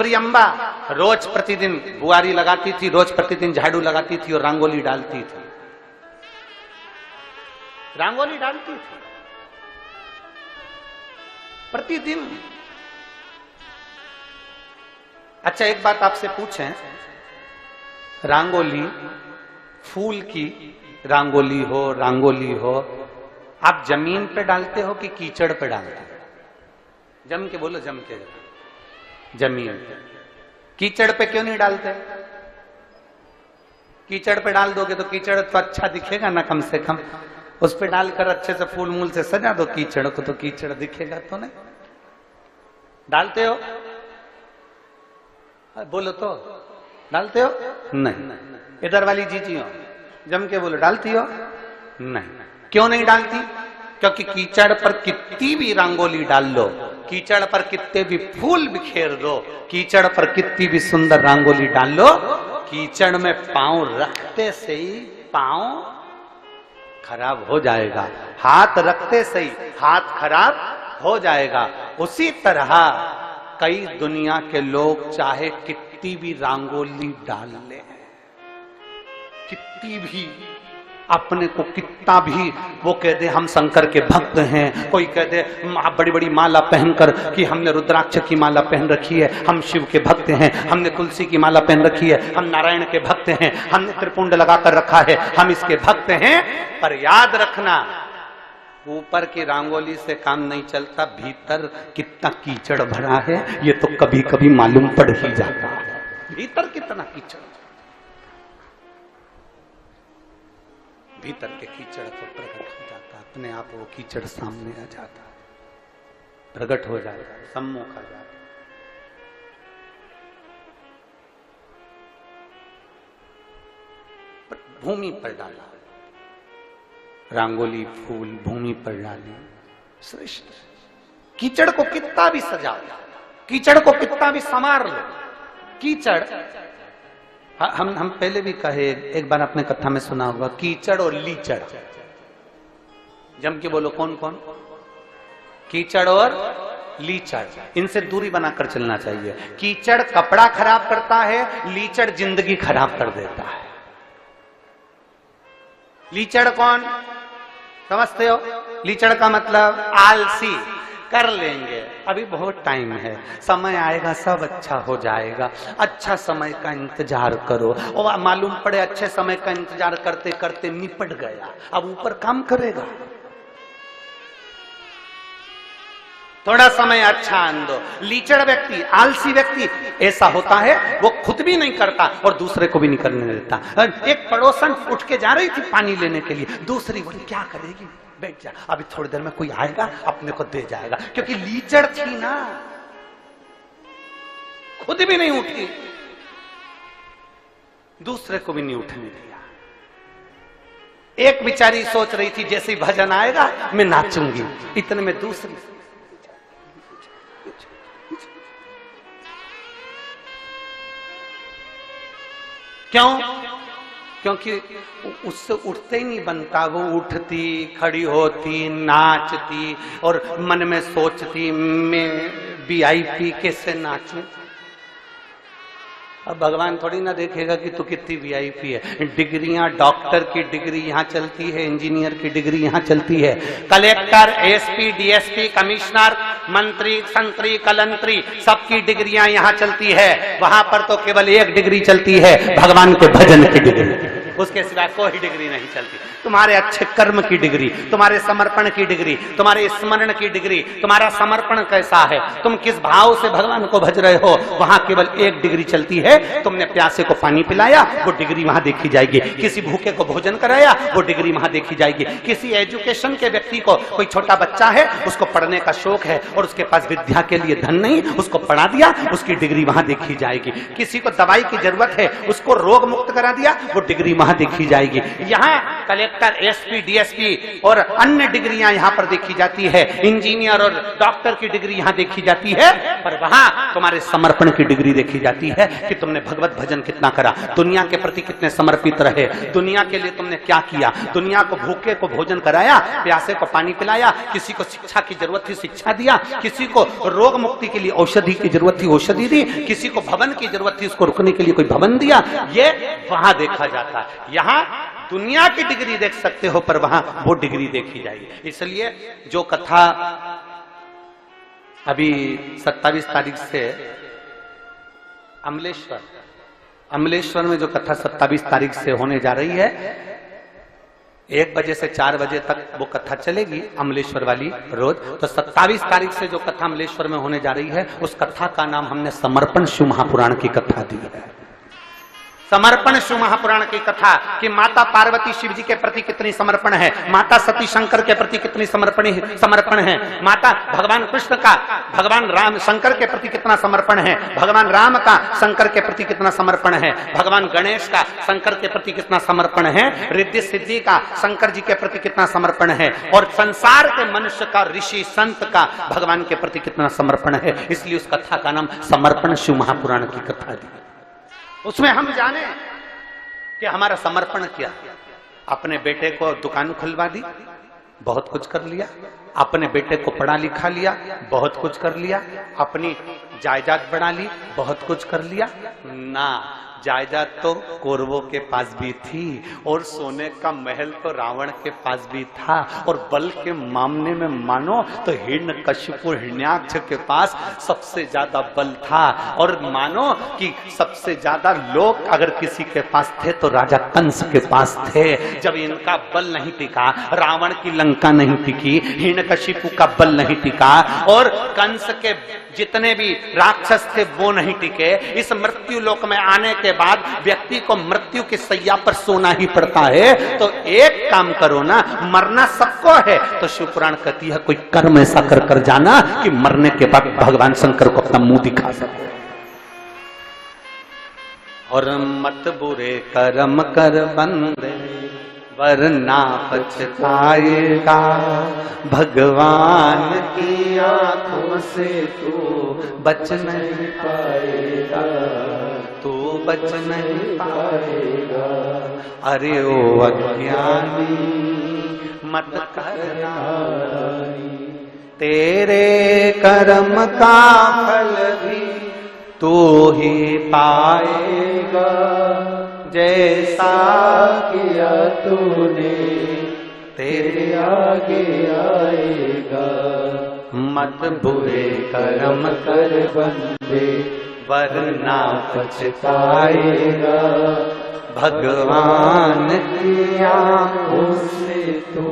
प्रियंबा रोज प्रतिदिन बुआरी लगाती थी, रोज प्रतिदिन झाड़ू लगाती थी और रंगोली डालती थी, रंगोली डालती थी प्रतिदिन। अच्छा एक बात आपसे पूछें, रंगोली फूल की रंगोली हो, आप जमीन पे डालते हो कि कीचड़ पे डालते हो? जम के बोलो, जम के। जमीन पे। कीचड़ पे क्यों नहीं डालते? कीचड़ पे डाल दोगे तो कीचड़ तो अच्छा दिखेगा ना, कम से कम उस पे डालकर अच्छे से फूल मूल से सजा दो कीचड़ को, तो कीचड़ दिखेगा तो नहीं। डालते हो? बोलो तो, डालते हो? नहीं। इधर वाली जीजी हो, जम के बोलो, डालती हो? नहीं। क्यों नहीं डालती? क्योंकि कीचड़ पर कितनी भी रंगोली डाल लो, कीचड़ पर कितने भी फूल बिखेर दो, कीचड़ पर कितनी भी सुंदर रंगोली डाल लो, कीचड़ में पांव रखते से ही पांव खराब हो जाएगा, हाथ रखते से ही हाथ खराब हो जाएगा। उसी तरह कई दुनिया के लोग चाहे कितनी भी रंगोली डाल ले, कितनी भी अपने को कितना भी वो कह दे हम शंकर के भक्त हैं, कोई कह दे बड़ी बड़ी माला पहनकर कि हमने रुद्राक्ष की माला पहन रखी है, हम शिव के भक्त हैं, हमने तुलसी की माला पहन रखी है, हम नारायण के भक्त हैं, हमने त्रिपुंड लगाकर रखा है, हम इसके भक्त हैं। पर याद रखना, ऊपर की रंगोली से काम नहीं चलता, भीतर कितना कीचड़ भरा है ये तो कभी कभी मालूम पड़ ही जाता है। भीतर कितना कीचड़, भीतर के कीचड़ को प्रकट हो जाता, अपने आप वो कीचड़ सामने आ जाता, प्रकट हो जाता, सम्मुख आ जाता। भूमि पर डाला रंगोली, फूल भूमि पर डाली, श्रेष्ठ। कीचड़ को कितना भी सजाओ, कीचड़ को कितना भी संवार लो, कीचड़ हम पहले भी कहे, एक बार अपने कथा में सुना होगा, कीचड़ और लीचड़। जम के बोलो, कौन कौन? कीचड़ और लीचड़, इनसे दूरी बनाकर चलना चाहिए। कीचड़ कपड़ा खराब करता है, लीचड़ जिंदगी खराब कर देता है। लीचड़ कौन समझते हो? लीचड़ का मतलब आलसी, कर लेंगे, अभी बहुत टाइम है, समय आएगा सब अच्छा हो जाएगा, अच्छा समय का इंतजार करो। और मालूम पड़े अच्छे समय का इंतजार करते करते निपट गया, अब ऊपर काम करेगा। थोड़ा समय अच्छा आन दो। लीचड़ व्यक्ति, आलसी व्यक्ति ऐसा होता है, वो खुद भी नहीं करता और दूसरे को भी नहीं करने देता। एक पड़ोसन उठ के जा रही थी पानी लेने के लिए, दूसरी बोली क्या करेगी, बैठ जा, अभी थोड़ी देर में कोई आएगा अपने को दे जाएगा, क्योंकि लीचड़ थी ना, खुद भी नहीं उठी, दूसरे को भी नहीं उठने दिया। एक बेचारी सोच रही थी जैसे ही भजन आएगा मैं नाचूंगी, इतने में दूसरी, क्यों? क्योंकि उससे उठते ही नहीं बनता, वो उठती, खड़ी होती, नाचती और मन में सोचती मैं VIP कैसे नाचूं। अब भगवान थोड़ी ना देखेगा कि तू कितनी VIP है। डिग्रियां, डॉक्टर की डिग्री यहाँ चलती है, इंजीनियर की डिग्री यहाँ चलती है, कलेक्टर, ASP, DSP, कमिश्नर, मंत्री, संतरी, कलंतरी, सबकी डिग्रियां यहाँ चलती है। वहां पर तो केवल एक डिग्री चलती है, भगवान के भजन की डिग्री, उसके सिवा कोई डिग्री नहीं चलती। तुम्हारे अच्छे कर्म की डिग्री, तुम्हारे समर्पण की डिग्री, तुम्हारे स्मरण की डिग्री, तुम्हारा समर्पण कैसा है, तुम किस भाव से भगवान को भज रहे हो, वहां केवल एक डिग्री चलती है। तुमने प्यासे को पानी पिलाया, वो डिग्री वहां देखी जाएगी। किसी भूखे को भोजन कराया, वो डिग्री वहां देखी जाएगी। किसी एजुकेशन के व्यक्ति को, कोई छोटा बच्चा है, उसको पढ़ने का शौक है और उसके पास विद्या के लिए धन नहीं, उसको पढ़ा दिया, उसकी डिग्री वहां देखी जाएगी। किसी को दवाई की जरूरत है, उसको रोग मुक्त करा दिया, वो डिग्री वहां देखी जाएगी। यहाँ कलेक्टर, एसपी, डीएसपी और अन्य डिग्रियां यहाँ पर देखी जाती है, इंजीनियर और डॉक्टर की डिग्री यहाँ देखी जाती है, पर वहां तुम्हारे समर्पण की डिग्री देखी जाती है कि तुमने भगवत भजन कितना करा, दुनिया के प्रति कितने समर्पित रहे, दुनिया के लिए तुमने क्या किया, दुनिया को भूखे को भोजन कराया, प्यासे को पानी पिलाया, किसी को शिक्षा की जरूरत थी शिक्षा दिया, किसी को रोग मुक्ति के लिए औषधि की जरूरत थी औषधि दी, किसी को भवन की जरूरत थी उसको रुकने के लिए कोई भवन दिया, ये वहां देखा जाता है। यहां दुनिया की डिग्री देख सकते हो पर वहां वो डिग्री देखी जाएगी। इसलिए जो कथा अभी 27 तारीख से अमलेश्वर में जो कथा 27 तारीख से होने जा रही है, 1 बजे से 4 बजे तक वो कथा चलेगी अमलेश्वर वाली रोज। तो 27 तारीख से जो कथा अमलेश्वर में होने जा रही है उस कथा का नाम हमने समर्पण शिव महापुराण की कथा दी है। समर्पण शिव महापुराण की कथा कि माता पार्वती शिव जी के प्रति कितनी समर्पण है, माता सती शंकर के प्रति कितनी समर्पण है, माता भगवान कृष्ण का भगवान राम शंकर के प्रति कितना समर्पण है, भगवान राम का शंकर के प्रति कितना समर्पण है, भगवान गणेश का शंकर के प्रति कितना समर्पण है, रिद्धि सिद्धि का शंकर जी के प्रति कितना समर्पण है, और संसार के मनुष्य का ऋषि संत का भगवान के प्रति कितना समर्पण है। इसलिए उस कथा का नाम समर्पण शिव महापुराण की कथा दी। उसमें हम जाने कि हमारा समर्पण क्या। अपने बेटे को दुकान खुलवा दी, बहुत कुछ कर लिया, अपने बेटे को पढ़ा लिखा लिया, बहुत कुछ कर लिया, अपनी जायदाद बढ़ा ली, बहुत कुछ कर लिया ना। जायदाद तो कौरवों के पास भी थी और सोने का महल तो रावण के पास भी था, और बल के मामले में मानो तो हिरण्यकशिपु हिरण्याक्ष के पास सबसे ज्यादा बल था, और मानो कि सबसे ज्यादा लोग अगर किसी के पास थे तो राजा कंस के पास थे। जब इनका बल नहीं टिका, रावण की लंका नहीं टिकी, हिरण्यकशिपु का बल नहीं टिका, और कंस के जितने भी राक्षस थे वो नहीं टिके, इस मृत्यु लोक में आने के बाद व्यक्ति को मृत्यु की सैया पर सोना ही पड़ता है। तो एक काम करो ना, मरना सबको है, तो शिवपुराण कहती है कोई कर्म ऐसा कर कर जाना कि मरने के बाद भगवान शंकर को अपना मुंह दिखा सके। और मत बुरे कर्म कर बंदे वरना पछताएगा, भगवान की आंखों से तू बच नहीं पाएगा, तू बच नहीं पाएगा। अरे ओ अज्ञानी मत करना, तेरे कर्म का फल भी तू ही पाएगा, जैसा किया तूने तेरे आगे आएगा। मत बुरे कर्म कर बंदे वरना पछताएगा, भगवान की आंखों से तू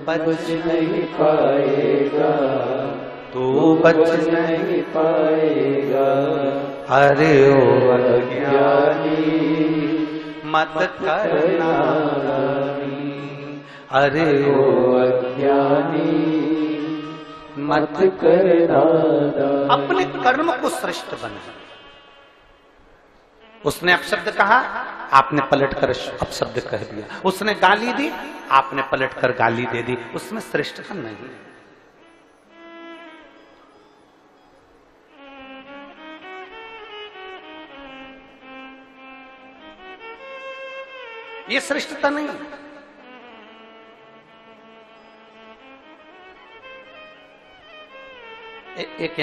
बच नहीं पाएगा, तू बच नहीं पाएगा। अरे ओ अज्ञानी मत करना, अरे ओ अज्ञानी मत करना। अपने कर्म को श्रेष्ठ बना। उसने अपशब्द कहा, आपने पलटकर अपशब्द कह दिया, उसने गाली दी, आपने पलटकर गाली दे दी, उसमें श्रेष्ठता नहीं। ये श्रेष्ठता नहीं। एक